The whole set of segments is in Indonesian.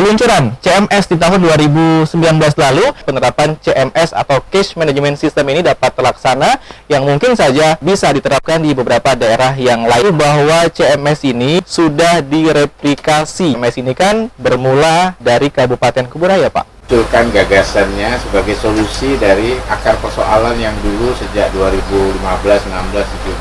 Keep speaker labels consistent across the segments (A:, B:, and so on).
A: peluncuran CMS di tahun 2019 lalu, penerapan CMS atau Cash Management System ini dapat terlaksana yang mungkin saja bisa diterapkan di beberapa daerah yang lain, bahwa CMS ini sudah direplikasi. CMS ini kan bermula dari Kabupaten Kuburaya, Pak.
B: Munculkan gagasannya sebagai solusi dari akar persoalan yang dulu sejak 2015, 16,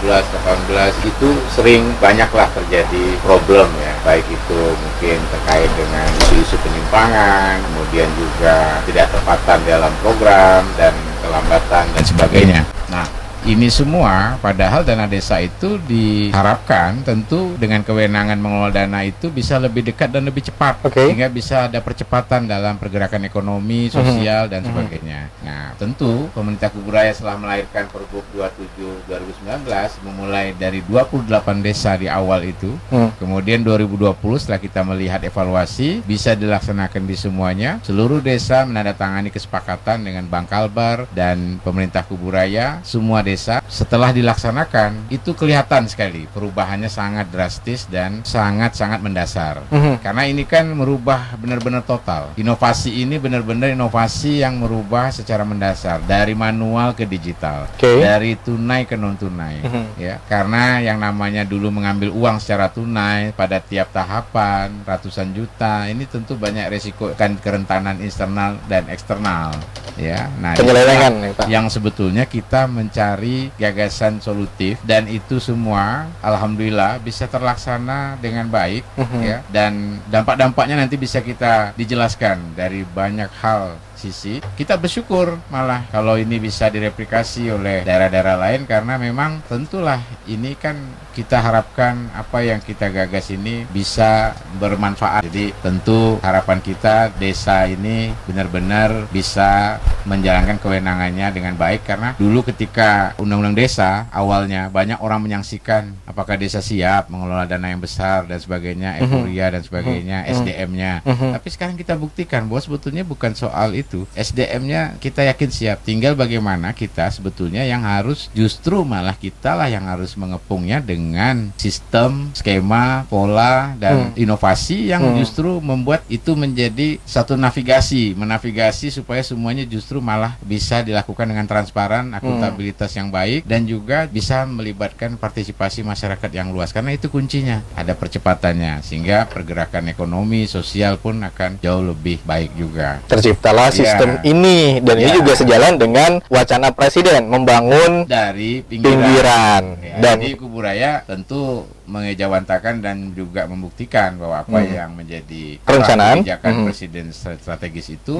B: 17, 18 itu sering banyaklah terjadi problem ya, baik itu mungkin terkait dengan isu penyimpangan, kemudian juga tidak tepatan dalam program dan kelambatan dan sebagainya. Nah, ini semua padahal dana desa itu diharapkan tentu dengan kewenangan mengelola dana itu bisa lebih dekat dan lebih cepat, sehingga bisa ada percepatan dalam pergerakan ekonomi, sosial dan sebagainya. Nah, tentu pemerintah Kuburaya setelah melahirkan Pergub 27 2019 memulai dari 28 desa di awal itu, kemudian 2020 setelah kita melihat evaluasi bisa dilaksanakan di semuanya, seluruh desa menandatangani kesepakatan dengan Bangkalbar dan pemerintah Kuburaya. Semua desa setelah dilaksanakan itu kelihatan sekali perubahannya sangat drastis dan sangat-sangat mendasar. Karena ini kan merubah benar-benar total. Inovasi ini benar-benar inovasi yang merubah secara mendasar dari manual ke digital, dari tunai ke non tunai. Ya, karena yang namanya dulu mengambil uang secara tunai pada tiap tahapan ratusan juta, ini tentu banyak resiko kan, kerentanan internal dan eksternal. Ya, nah
A: penyelewengan
B: yang sebetulnya kita mencari gagasan solutif, dan itu semua alhamdulillah bisa terlaksana dengan baik ya, dan dampak-dampaknya nanti bisa kita dijelaskan dari banyak hal sisi. Kita bersyukur malah kalau ini bisa direplikasi oleh daerah-daerah lain, karena memang tentulah ini kan kita harapkan apa yang kita gagas ini bisa bermanfaat. Jadi tentu harapan kita desa ini benar-benar bisa menjalankan kewenangannya dengan baik, karena dulu ketika undang-undang desa awalnya banyak orang menyaksikan apakah desa siap mengelola dana yang besar dan sebagainya, euforia dan sebagainya, SDM-nya. Tapi sekarang kita buktikan bahwa sebetulnya bukan soal itu. SDM-nya kita yakin siap, tinggal bagaimana kita sebetulnya yang harus, justru malah kita lah yang harus mengepungnya dengan sistem, skema, pola, dan inovasi yang justru membuat itu menjadi satu menavigasi supaya semuanya justru malah bisa dilakukan dengan transparan, akuntabilitas yang baik, dan juga bisa melibatkan partisipasi masyarakat yang luas, karena itu kuncinya, ada percepatannya, sehingga pergerakan ekonomi, sosial pun akan jauh lebih baik juga.
A: Terciptalah sistem ini, dan ini juga sejalan dengan wacana Presiden membangun
B: dari
A: pinggiran.
B: Ya,
A: Dan
B: jadi Kuburaya tentu mengejawantakan dan juga membuktikan bahwa apa yang menjadi
A: perencanaan
B: kebijakan Presiden strategis itu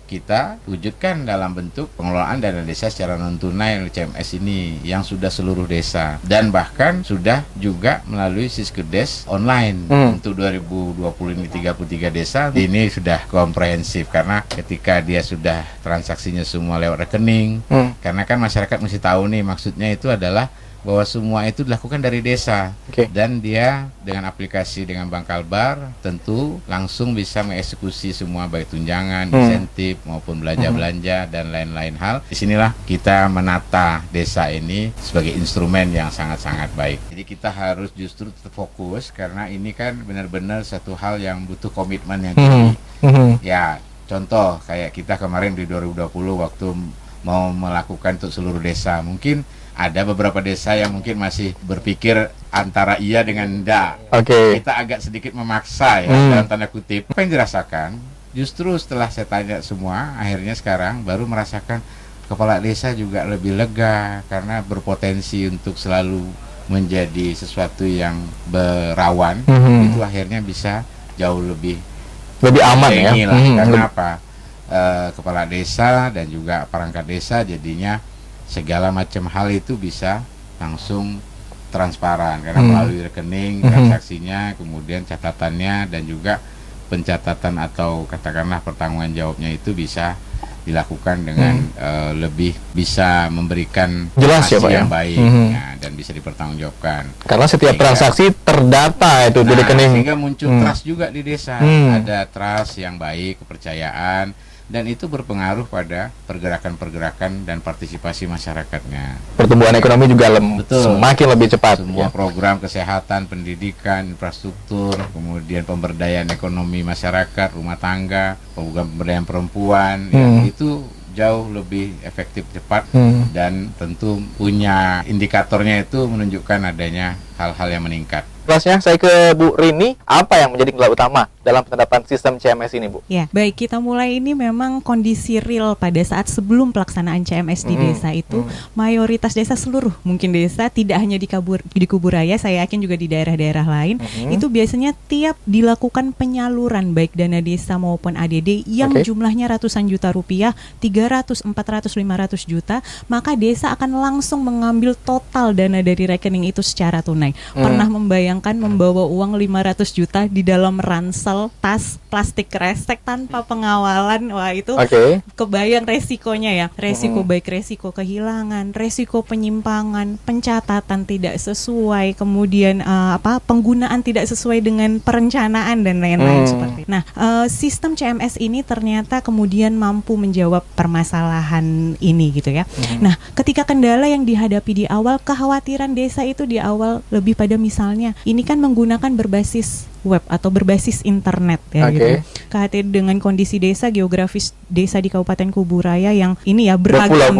B: kita wujudkan dalam bentuk pengelolaan dana desa secara non tunai CMS ini yang sudah seluruh desa, dan bahkan sudah juga melalui Siskedes online untuk 2020 ini 33 desa. Ini sudah komprehensif karena ketika dia sudah transaksinya semua lewat rekening, karena kan masyarakat mesti tahu nih, maksudnya itu adalah bahwa semua itu dilakukan dari desa, dan dia dengan aplikasi dengan Bangkalbar tentu langsung bisa mengeksekusi semua, baik tunjangan, insentif maupun belanja-belanja dan lain-lain hal. Disinilah kita menata desa ini sebagai instrumen yang sangat-sangat baik. Jadi kita harus justru terfokus, karena ini kan benar-benar satu hal yang butuh komitmen yang tinggi. Ya, contoh kayak kita kemarin di 2020 waktu mau melakukan untuk seluruh desa, mungkin ada beberapa desa yang mungkin masih berpikir antara iya dengan enggak. Kita agak sedikit memaksa ya, dalam tanda kutip. Apa yang dirasakan? Justru setelah saya tanya semua, akhirnya sekarang baru merasakan kepala desa juga lebih lega, karena berpotensi untuk selalu menjadi sesuatu yang berawan, itu akhirnya bisa jauh lebih
A: aman ya.
B: Karena apa? Kepala desa dan juga perangkat desa jadinya segala macam hal itu bisa langsung transparan, karena melalui rekening transaksinya, kemudian catatannya, dan juga pencatatan atau katakanlah pertanggungan jawabnya itu bisa dilakukan dengan lebih bisa memberikan
A: jelas ya, Pak,
B: yang baik dan bisa dipertanggungjawabkan.
A: Karena setiap transaksi terdata itu di rekening.
B: Sehingga muncul trust juga di desa. Ada trust yang baik, kepercayaan. dan itu berpengaruh pada pergerakan-pergerakan dan partisipasi masyarakatnya.
A: Pertumbuhan ekonomi juga semakin lebih cepat.
B: Semua program kesehatan, pendidikan, infrastruktur, kemudian pemberdayaan ekonomi masyarakat, rumah tangga, program pemberdayaan perempuan, ya, itu jauh lebih efektif, cepat, dan tentu punya indikatornya itu menunjukkan adanya hal-hal yang meningkat.
A: Selanjutnya saya ke Bu Rini, apa yang menjadi kendala utama dalam penerapan sistem CMS ini, Bu?
C: Ya, baik, kita mulai ini memang kondisi real pada saat sebelum pelaksanaan CMS di desa itu mayoritas desa seluruh, mungkin desa tidak hanya di Kuburaya, saya yakin juga di daerah-daerah lain, itu biasanya tiap dilakukan penyaluran baik dana desa maupun ADD yang jumlahnya ratusan juta rupiah, 300, 400, 500 juta, maka desa akan langsung mengambil total dana dari rekening itu secara tunai. Pernah membawa uang 500 juta di dalam ransel tas plastik kresek tanpa pengawalan. Wah, itu kebayang resikonya ya. Resiko baik resiko kehilangan, resiko penyimpangan, pencatatan tidak sesuai, kemudian penggunaan tidak sesuai dengan perencanaan dan lain-lain seperti. Nah, sistem CMS ini ternyata kemudian mampu menjawab permasalahan ini gitu ya. Nah, ketika kendala yang dihadapi di awal, kekhawatiran desa itu di awal lebih pada misalnya ini kan menggunakan berbasis web atau berbasis internet ya gitu. Kekhawatiran dengan kondisi desa, geografis desa di Kabupaten Kuburaya yang ini ya beragam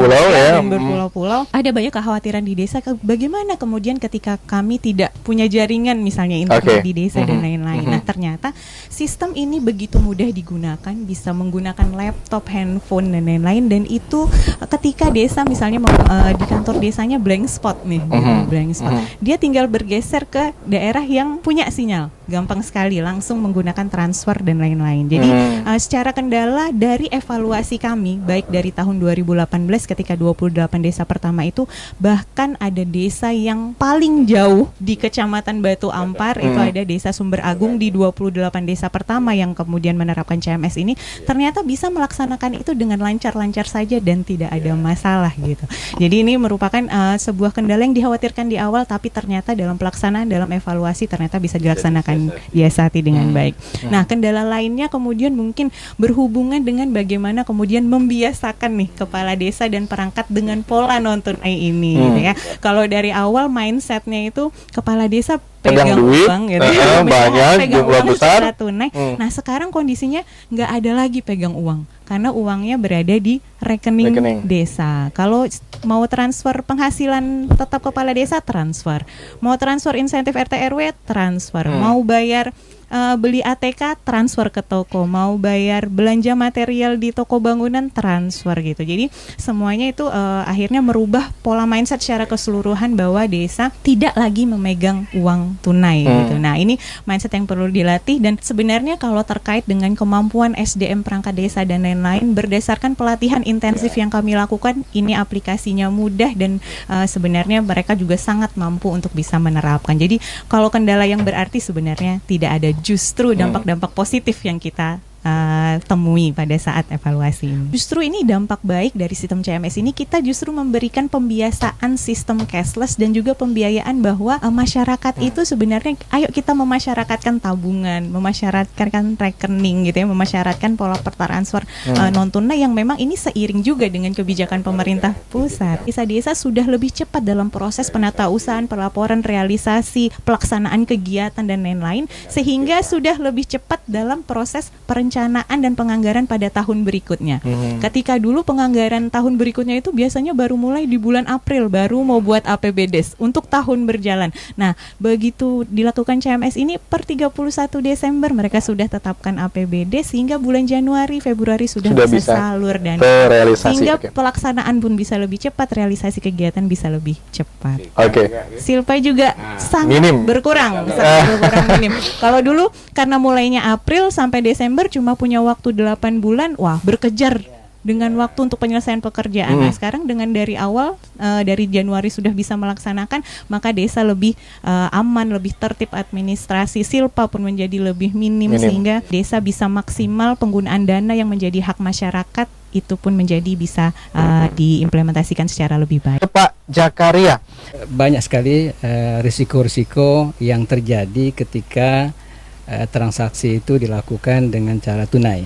C: berpulau-pulau, ada banyak kekhawatiran di desa. Bagaimana kemudian ketika kami tidak punya jaringan misalnya internet di desa dan lain-lain. Nah, ternyata sistem ini begitu mudah digunakan, bisa menggunakan laptop, handphone dan lain-lain, dan itu ketika desa misalnya di kantor desanya blank spot nih, blank spot. Dia tinggal bergeser ke daerah yang punya sinyal, gampang sekali langsung menggunakan transfer dan lain-lain. Jadi secara kendala dari evaluasi kami baik dari tahun 2018 ketika 28 desa pertama itu, bahkan ada desa yang paling jauh di Kecamatan Batu Ampar, itu ada desa Sumber Agung di 28 desa pertama yang kemudian menerapkan CMS ini, ternyata bisa melaksanakan itu dengan lancar-lancar saja dan tidak ada masalah gitu. Jadi ini merupakan sebuah kendala yang dikhawatirkan di awal, tapi ternyata dalam pelaksanaan, dalam evaluasi ternyata bisa dilaksanakan diasiati dengan baik. Nah, kendala lainnya kemudian mungkin berhubungan dengan bagaimana kemudian membiasakan nih kepala desa dan perangkat dengan pola non tunai ini gitu ya. Kalau dari awal mindsetnya itu kepala desa pegang
A: duit,
C: uang gitu,
A: banyak jumlah besar
C: tunai. Nah, sekarang kondisinya nggak ada lagi pegang uang karena uangnya berada di rekening desa. Kalau mau transfer penghasilan tetap kepala desa, transfer. Mau transfer insentif RT RW, transfer. Mau bayar beli ATK, transfer ke toko. Mau bayar belanja material di toko bangunan, transfer gitu. Jadi semuanya itu akhirnya merubah pola mindset secara keseluruhan bahwa desa tidak lagi memegang uang tunai gitu. Nah, ini mindset yang perlu dilatih, dan sebenarnya kalau terkait dengan kemampuan SDM perangkat desa dan lain-lain, berdasarkan pelatihan intensif yang kami lakukan, ini aplikasinya mudah dan sebenarnya mereka juga sangat mampu untuk bisa menerapkan. Jadi kalau kendala yang berarti sebenarnya tidak ada, justru dampak-dampak positif yang kita temui pada saat evaluasi ini. Justru ini dampak baik dari sistem CMS ini, kita justru memberikan pembiasaan sistem cashless dan juga pembiayaan bahwa masyarakat itu sebenarnya, ayo kita memasyarakatkan tabungan, memasyarakatkan rekening gitu ya, memasyarakatkan pola transfer non tunai yang memang ini seiring juga dengan kebijakan pemerintah pusat. Desa-desa sudah lebih cepat dalam proses penatausahaan, pelaporan, realisasi, pelaksanaan kegiatan dan lain-lain, sehingga sudah lebih cepat dalam proses perencanaan dan penganggaran pada tahun berikutnya. Ketika dulu penganggaran tahun berikutnya itu biasanya baru mulai di bulan April, baru mau buat APBDes untuk tahun berjalan. Nah, begitu dilakukan CMS ini per 31 Desember mereka sudah tetapkan APBD, sehingga bulan Januari, Februari sudah bisa salur dan sehingga pelaksanaan pun bisa lebih cepat, realisasi kegiatan bisa lebih cepat. Silpa juga sangat berkurang, minim. Kalau dulu karena mulainya April sampai Desember cuma punya waktu 8 bulan, wah berkejar dengan waktu untuk penyelesaian pekerjaan. Nah, sekarang dengan dari awal, dari Januari sudah bisa melaksanakan, maka desa lebih aman, lebih tertib administrasi, silpa pun menjadi lebih minim, sehingga desa bisa maksimal penggunaan dana yang menjadi hak masyarakat, itu pun menjadi bisa diimplementasikan secara lebih baik.
A: Pak Jakaria,
D: banyak sekali risiko-risiko yang terjadi ketika transaksi itu dilakukan dengan cara tunai.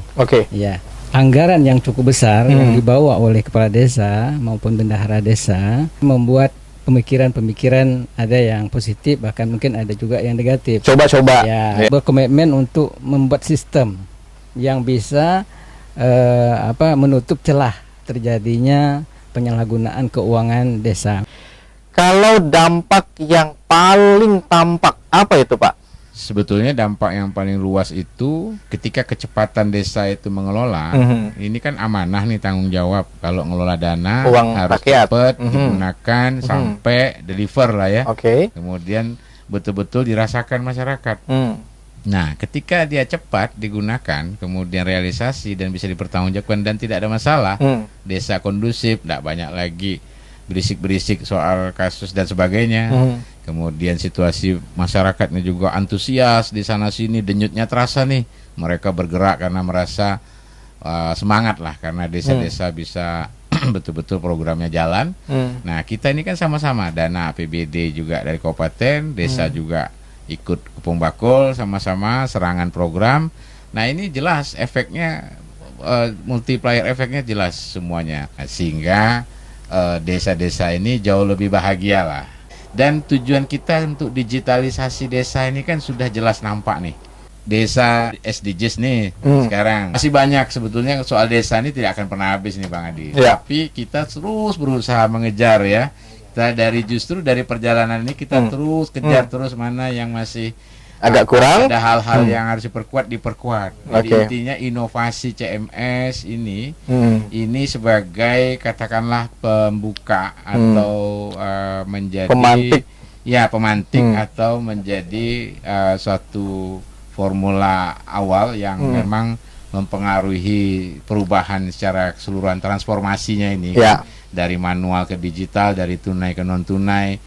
D: Ya, anggaran yang cukup besar yang dibawa oleh kepala desa maupun bendahara desa membuat pemikiran-pemikiran ada yang positif, bahkan mungkin ada juga yang negatif.
A: Coba-coba.
D: Ya, berkomitmen untuk membuat sistem yang bisa menutup celah terjadinya penyalahgunaan keuangan desa.
A: Kalau dampak yang paling tampak apa itu, Pak?
B: Sebetulnya dampak yang paling luas itu ketika kecepatan desa itu mengelola, ini kan amanah nih, tanggung jawab. Kalau ngelola dana
A: Uang
B: harus
A: rakyat.
B: cepat digunakan sampai deliver lah ya.
A: Oke.
B: Kemudian betul-betul dirasakan masyarakat. Nah, ketika dia cepat digunakan, kemudian realisasi dan bisa dipertanggungjawabkan dan tidak ada masalah, desa kondusif, tidak banyak lagi berisik-berisik soal kasus dan sebagainya. Kemudian situasi masyarakatnya juga antusias di sana sini, denyutnya terasa nih. Mereka bergerak karena merasa semangat lah karena desa-desa bisa betul-betul programnya jalan. Nah, kita ini kan sama-sama dana APBD juga dari kabupaten, desa juga ikut kepung bakul sama-sama serangan program. Nah, ini jelas efeknya multiplier efeknya jelas semuanya. Nah, sehingga desa-desa ini jauh lebih bahagia lah. Dan tujuan kita untuk digitalisasi desa ini kan sudah jelas nampak nih. Desa SDGs nih sekarang masih banyak sebetulnya soal desa ini tidak akan pernah habis nih Bang Adi. Tapi kita terus berusaha mengejar ya. Kita justru dari perjalanan ini kita terus kejar terus mana yang masih
A: agak kurang.
B: Ada hal-hal yang harus diperkuat. Jadi intinya inovasi CMS ini sebagai katakanlah pembuka atau menjadi pemantik atau menjadi suatu formula awal yang memang mempengaruhi perubahan secara keseluruhan transformasinya ini dari manual ke digital, dari tunai ke non tunai.